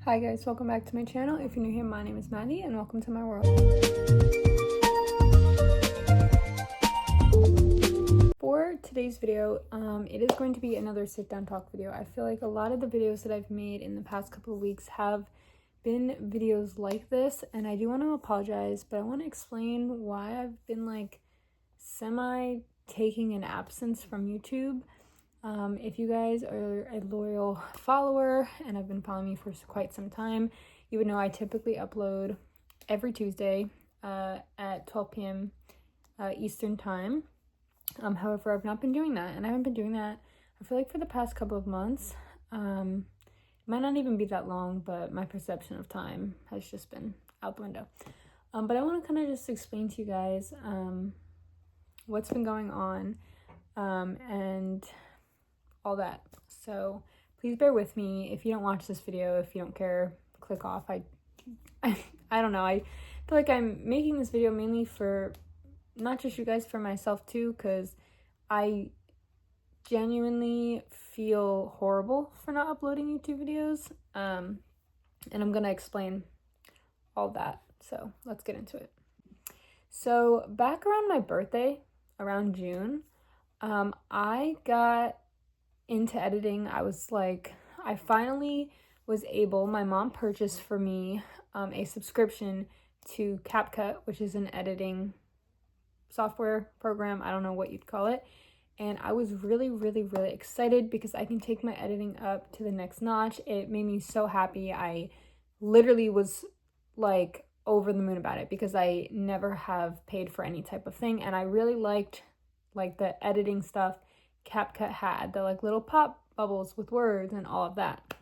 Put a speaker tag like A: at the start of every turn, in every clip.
A: Hi guys, welcome back to my channel. If you're new here, my name is Maddie and welcome to my world. For today's video, it is going to be another sit down talk video. I feel like a lot of the videos that I've made in the past couple of weeks have been videos like this, and I do want to apologize, but I want to explain why I've been like semi taking an absence from YouTube. If you guys are a loyal follower and have been following me for quite some time, you would know I typically upload every Tuesday at 12 p.m. Eastern time. However, I've not been doing that, and I haven't been doing that, I feel like, for the past couple of months. It might not even be that long, but my perception of time has just been out the window. But I want to kind of just explain to you guys what's been going on and all that. So please bear with me. If you don't watch this video, if you don't care, click off. I don't know. I feel like I'm making this video mainly for not just you guys, for myself too, because I genuinely feel horrible for not uploading YouTube videos. And I'm gonna explain all that. So let's get into it. So back around my birthday, around June, I got into editing. I was like, I finally was able, my mom purchased for me a subscription to CapCut, which is an editing software program. I don't know what you'd call it. And I was really excited because I can take my editing up to the next notch. It made me so happy. I literally was like over the moon about it because I never have paid for any type of thing, and I really liked like the editing stuff CapCut had, the like little pop bubbles with words and all of that.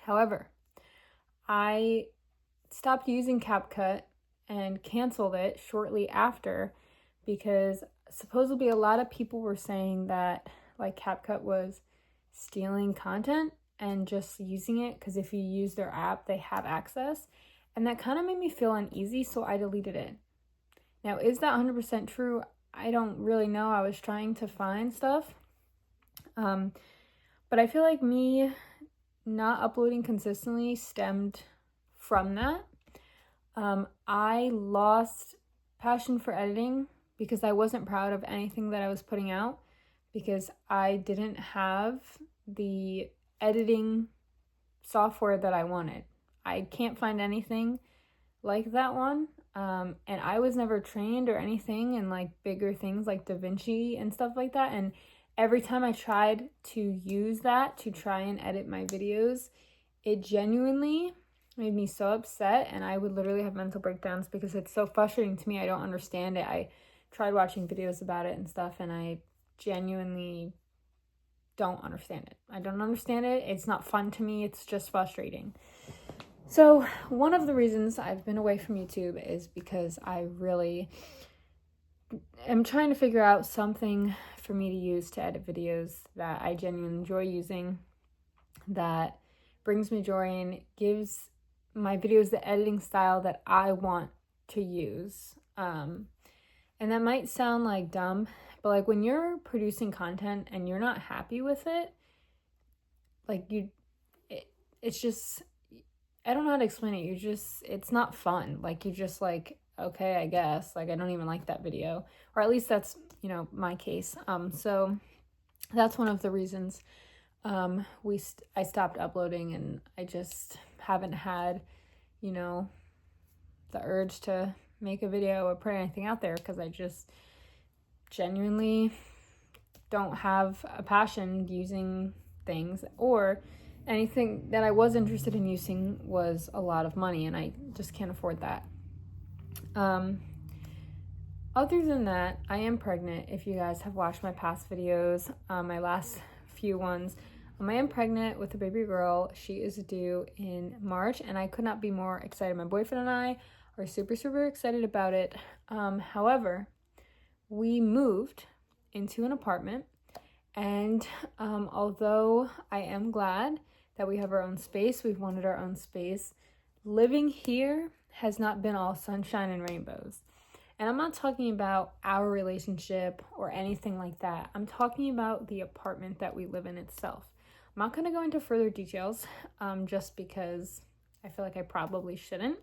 A: However, I stopped using CapCut and canceled it shortly after because supposedly a lot of people were saying that like CapCut was stealing content and just using it because if you use their app, they have access. And that kind of made me feel uneasy, so I deleted it. Now, is that 100% true? I don't really know. I was trying to find stuff. But I feel like me not uploading consistently stemmed from that. I lost passion for editing because I wasn't proud of anything that I was putting out because I didn't have the editing software that I wanted. I can't find anything like that one. And I was never trained or anything in like bigger things like DaVinci and stuff like that. And every time I tried to use that to try and edit my videos, it genuinely made me so upset, and I would literally have mental breakdowns because it's so frustrating to me. I don't understand it. I tried watching videos about it and stuff, and I genuinely don't understand it. I don't understand it. It's not fun to me. It's just frustrating. So one of the reasons I've been away from YouTube is because I really am trying to figure out something for me to use to edit videos that I genuinely enjoy using, that brings me joy and gives my videos the editing style that I want to use. And that might sound like dumb, but like when you're producing content and you're not happy with it, like it's just, I don't know how to explain it. It's not fun. Like, you just like, okay, I guess, like, I don't even like that video, or at least that's, my case. So that's one of the reasons I stopped uploading, and I just haven't had, the urge to make a video or put anything out there because I just genuinely don't have a passion using things, or anything that I was interested in using was a lot of money, and I just can't afford that. Other than that, I am pregnant. If you guys have watched my past videos, my last few ones, I am pregnant with a baby girl. She is due in March, and I could not be more excited. My boyfriend and I are super excited about it. However, we moved into an apartment, and although I am glad that we have our own space, we've wanted our own space, living here has not been all sunshine and rainbows. And I'm not talking about our relationship or anything like that. I'm talking about the apartment that we live in itself. I'm not going to go into further details just because I feel like I probably shouldn't,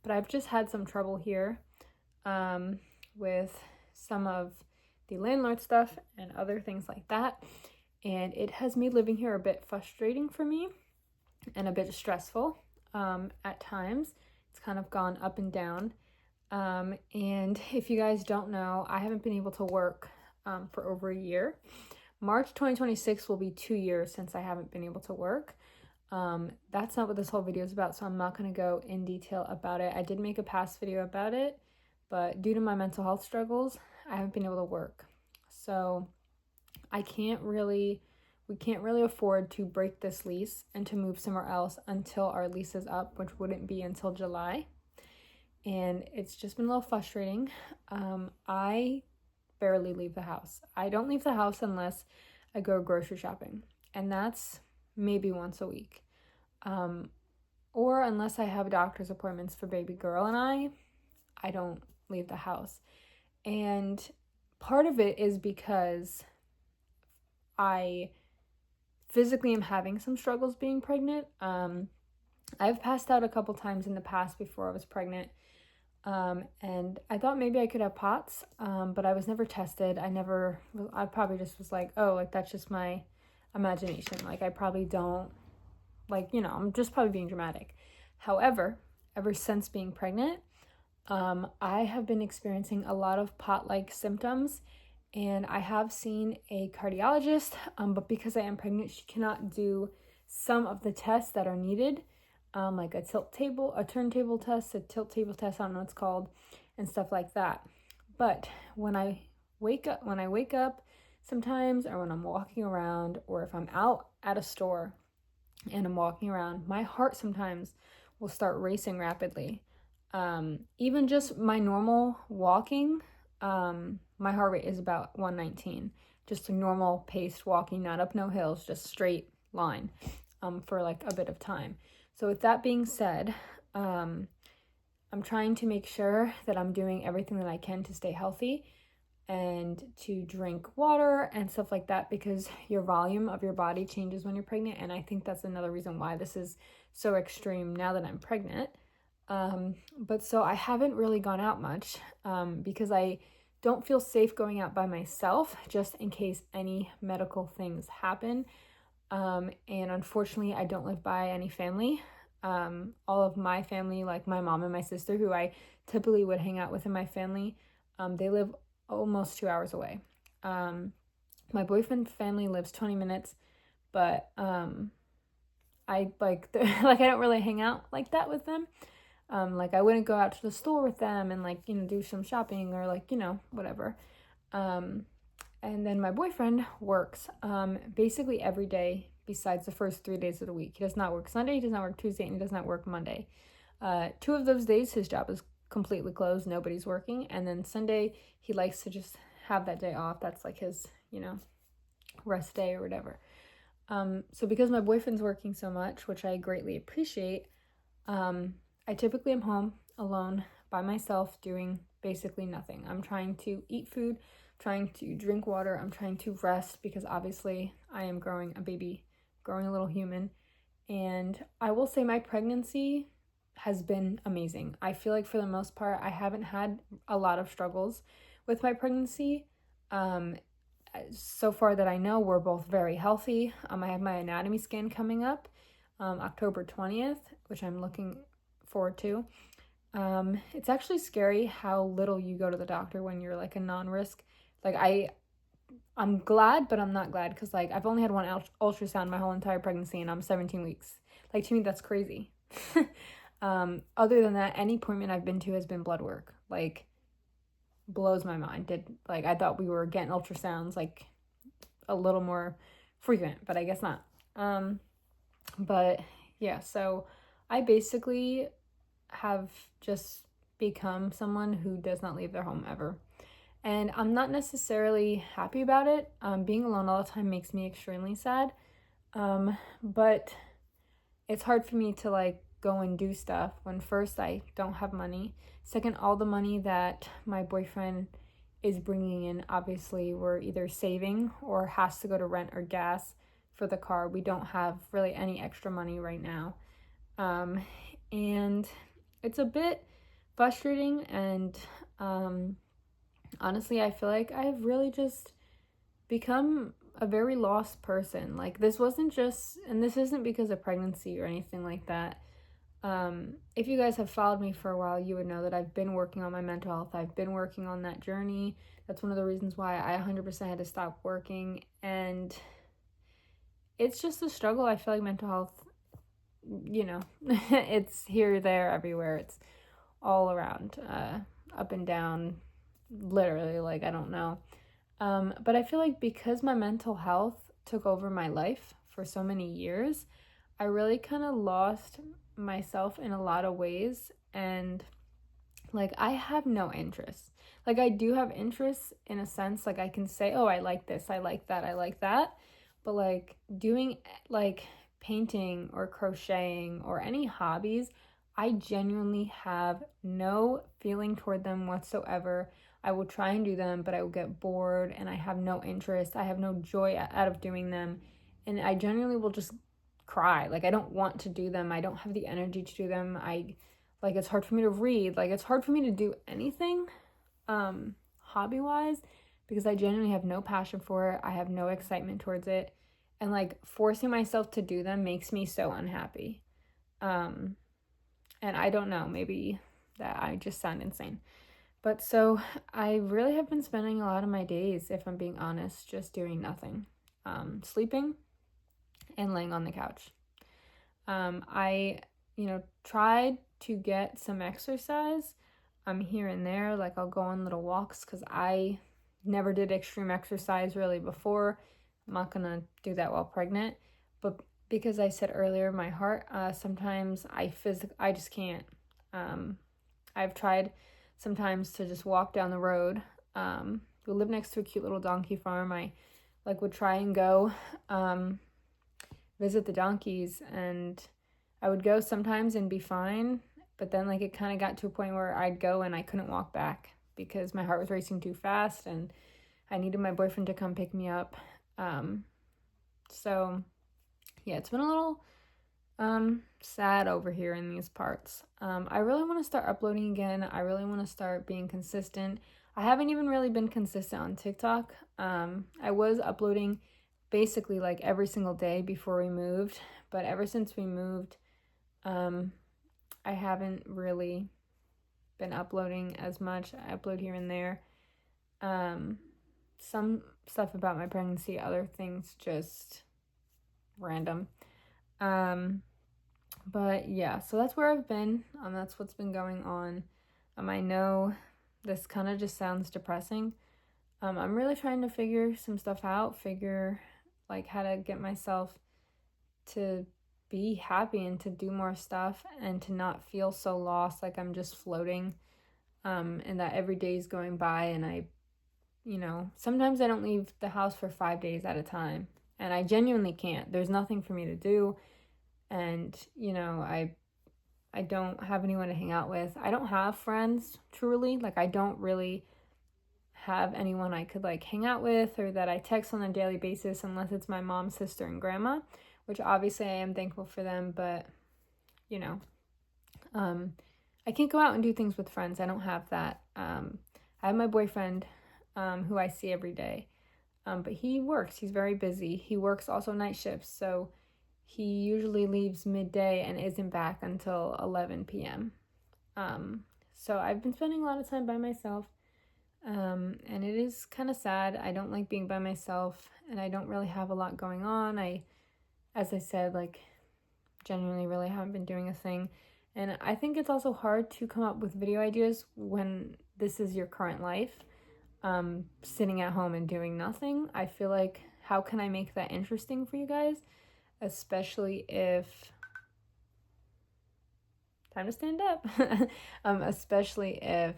A: but I've just had some trouble here with some of the landlord stuff and other things like that. And it has made living here a bit frustrating for me and a bit stressful at times. It's kind of gone up and down. And if you guys don't know, I haven't been able to work for over a year. March 2026 will be 2 years since I haven't been able to work. That's not what this whole video is about, so I'm not going to go in detail about it. I did make a past video about it, but due to my mental health struggles, I haven't been able to work. So we can't really afford to break this lease and to move somewhere else until our lease is up, which wouldn't be until July. And it's just been a little frustrating. I barely leave the house. I don't leave the house unless I go grocery shopping, and that's maybe once a week. Or unless I have doctor's appointments for baby girl and I don't leave the house. And part of it is because I physically am having some struggles being pregnant. I've passed out a couple times in the past before I was pregnant. And I thought maybe I could have POTS, but I was never tested. I probably just was like, oh, like that's just my imagination. Like I probably don't, like, I'm just probably being dramatic. However, ever since being pregnant, I have been experiencing a lot of POT-like symptoms, and I have seen a cardiologist, but because I am pregnant, she cannot do some of the tests that are needed. Like a turntable test, a tilt table test, I don't know what it's called, and stuff like that. But when I wake up sometimes, or when I'm walking around, or if I'm out at a store and I'm walking around, my heart sometimes will start racing rapidly. Even just my normal walking, my heart rate is about 119, just a normal paced walking, not up no hills, just straight line, for like a bit of time. So with that being said, I'm trying to make sure that I'm doing everything that I can to stay healthy and to drink water and stuff like that, because your volume of your body changes when you're pregnant. And I think that's another reason why this is so extreme now that I'm pregnant. But so I haven't really gone out much because I don't feel safe going out by myself, just in case any medical things happen. And unfortunately, I don't live by any family. All of my family, like my mom and my sister, who I typically would hang out with in my family, they live almost 2 hours away. My boyfriend's family lives 20 minutes, but I like I don't really hang out like that with them. Like I wouldn't go out to the store with them and like, do some shopping or like, whatever. And then my boyfriend works basically every day besides the first 3 days of the week. He does not work Sunday, he does not work Tuesday, and he does not work Monday. 2 of those days, his job is completely closed. Nobody's working. And then Sunday, he likes to just have that day off. That's like his, rest day or whatever. So because my boyfriend's working so much, which I greatly appreciate, I typically am home alone by myself doing basically nothing. I'm trying to eat food, trying to drink water, I'm trying to rest because obviously I am growing a baby, growing a little human. And I will say my pregnancy has been amazing. I feel like for the most part, I haven't had a lot of struggles with my pregnancy. So far that I know, we're both very healthy. I have my anatomy scan coming up October 20th, which I'm looking forward to. It's actually scary how little you go to the doctor when you're like a non-risk. Like I'm glad, but I'm not glad because like I've only had one ultrasound my whole entire pregnancy and I'm 17 weeks. Like to me, that's crazy. Other than that, any appointment I've been to has been blood work. Like blows my mind. I thought we were getting ultrasounds like a little more frequent, but I guess not. But yeah, so I basically have just become someone who does not leave their home ever. And I'm not necessarily happy about it. Being alone all the time makes me extremely sad. But it's hard for me to like go and do stuff when first I don't have money. Second, all the money that my boyfriend is bringing in, obviously we're either saving or has to go to rent or gas for the car. We don't have really any extra money right now. and it's a bit frustrating, and honestly, I feel like I've really just become a very lost person. Like, this wasn't just, and this isn't because of pregnancy or anything like that. If you guys have followed me for a while, you would know that I've been working on my mental health. I've been working on that journey. That's one of the reasons why I 100% had to stop working. And it's just a struggle. I feel like mental health, you know, it's here, there, everywhere. It's all around, up and down, literally, like, I don't know. But I feel like because my mental health took over my life for so many years, I really kind of lost myself in a lot of ways. And like, I have no interest. Like, I do have interests in a sense. Like, I can say, oh, I like this, I like that, I like that. But like, doing like painting or crocheting or any hobbies, I genuinely have no feeling toward them whatsoever. I will try and do them, but I will get bored and I have no interest. I have no joy out of doing them. And I genuinely will just cry. Like, I don't want to do them. I don't have the energy to do them. Like, it's hard for me to read. Like, it's hard for me to do anything hobby-wise, because I genuinely have no passion for it. I have no excitement towards it. And like, forcing myself to do them makes me so unhappy. And I don't know, maybe that I just sound insane. But so I really have been spending a lot of my days, if I'm being honest, just doing nothing. Sleeping and laying on the couch. I, tried to get some exercise here and there. Like, I'll go on little walks because I never did extreme exercise really before. I'm not gonna do that while pregnant, but because I said earlier, my heart, sometimes I just can't. I've tried sometimes to just walk down the road. We live next to a cute little donkey farm. I like would try and go visit the donkeys, and I would go sometimes and be fine, but then like it kind of got to a point where I'd go and I couldn't walk back because my heart was racing too fast and I needed my boyfriend to come pick me up. So yeah, it's been a little sad over here in these parts. I really want to start uploading again. I really want to start being consistent. I haven't even really been consistent on TikTok. I was uploading basically like every single day before we moved, but ever since we moved, I haven't really been uploading as much. I upload here and there. Some stuff about my pregnancy, other things just random. But yeah, so that's where I've been. That's what's been going on. I know this kind of just sounds depressing. I'm really trying to figure some stuff out, figure like how to get myself to be happy and to do more stuff and to not feel so lost, like I'm just floating, and that every day is going by and I, sometimes I don't leave the house for 5 days at a time, and I genuinely can't. There's nothing for me to do, and, I don't have anyone to hang out with. I don't have friends, truly. Like, I don't really have anyone I could, like, hang out with or that I text on a daily basis unless it's my mom, sister, and grandma, which obviously I am thankful for them, but, I can't go out and do things with friends. I don't have that. I have my boyfriend, who I see every day, but he works. He's very busy. He works also night shifts, so he usually leaves midday and isn't back until 11 p.m. So I've been spending a lot of time by myself, and it is kind of sad. I don't like being by myself, and I don't really have a lot going on. As I said, like, genuinely really haven't been doing a thing. And I think it's also hard to come up with video ideas when this is your current life, sitting at home and doing nothing. I feel like, how can I make that interesting for you guys? Especially if, time to stand up, especially if,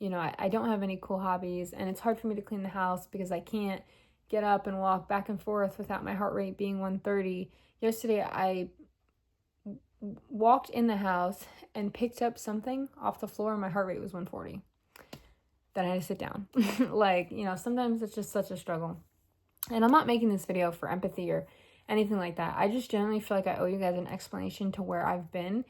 A: I don't have any cool hobbies, and it's hard for me to clean the house because I can't get up and walk back and forth without my heart rate being 130. Yesterday, I walked in the house and picked up something off the floor and my heart rate was 140. Then I had to sit down. Like, sometimes it's just such a struggle. And I'm not making this video for empathy or anything like that. I just generally feel like I owe you guys an explanation to where I've been,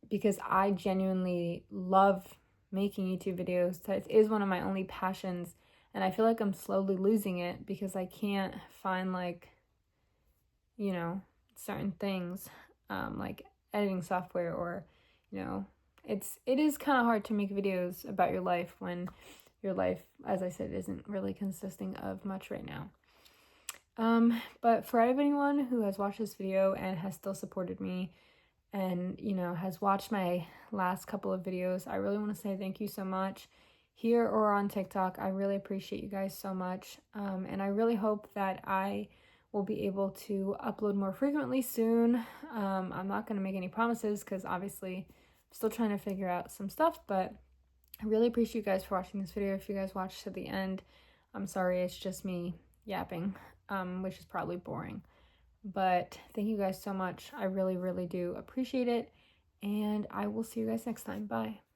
A: because I genuinely love making YouTube videos. That is one of my only passions, and I feel like I'm slowly losing it because I can't find, like, you know, certain things, like editing software, or, you know, it is kind of hard to make videos about your life when your life, as I said, isn't really consisting of much right now. But for anyone who has watched this video and has still supported me and, you know, has watched my last couple of videos, I really want to say thank you so much. Here or on TikTok, I really appreciate you guys so much. And I really hope that I will be able to upload more frequently soon. I'm not going to make any promises because obviously I'm still trying to figure out some stuff, but I really appreciate you guys for watching this video. If you guys watched to the end, I'm sorry, it's just me yapping, which is probably boring. But thank you guys so much. I really, really do appreciate it. And I will see you guys next time. Bye.